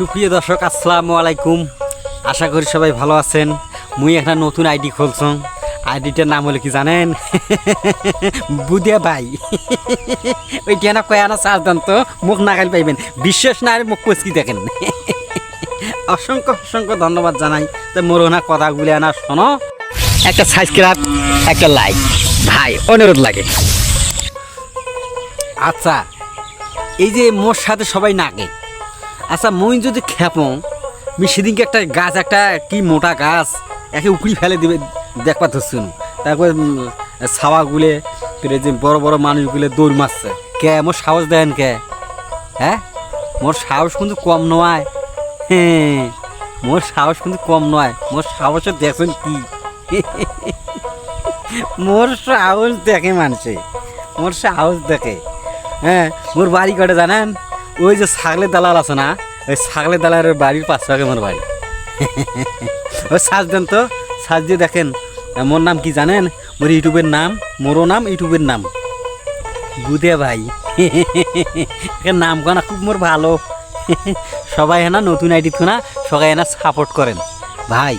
সুপ্রিয় দর্শক আসসালামু আলাইকুম। আশা করি সবাই ভালো আছেন। মুই একটা নতুন আইডি খুলছম। আইডিটার নাম হলো কি জানেন? বুদিয়া ভাই। ওইটা না কয়া না সাবধান তো মুখ নাগাল পাইবেন। বিশ্বাস না আর মুখ কুচকি দেখেন। অসংখ্য অসংখ্য ধন্যবাদ জানাই। তো মোর না কথাগুলি আনা শোনো, একটা সাবস্ক্রাইব, একটা লাইক ভাই অনুরোধ লাগে। আচ্ছা, এই যে মোর সাথে সবাই নাগে, আচ্ছা মুই যদি খেপো আমি সেদিনকে একটা গাছ, একটা কি মোটা গাছ একে উকড়ি ফেলে দিবে দেখবা ধরছুন। তারপরে ছাওয়াগুলে যে বড় বড় মানুষগুলো দৌড় মারছে। কে মোর সাহস দেন কে? হ্যাঁ, মোর সাহস কিন্তু কম নয়। হ্যাঁ, মোর সাহস কিন্তু কম নয়। মোর সাহসও দেখছেন কি? মোর সাহস দেখে মানুষে, মোর সাহস দেখে। হ্যাঁ, মোর বাড়ি কটে জানেন? ওই যে ছাগলের দালাল আছে না, ওই ছাগলের দালালের বাড়ির পাশে আগে মোর বাড়ি। ওই সাজ দেন তো, সাজ দিয়ে দেখেন। মোর নাম কি জানেন? মোর ইউটিউবের নাম, মোরও নাম ইউটিউবের নাম বুদে ভাই। নাম কানা খুব মোর ভালো। সবাই না নতুন আইডি তো না, সবাই না সাপোর্ট করেন ভাই।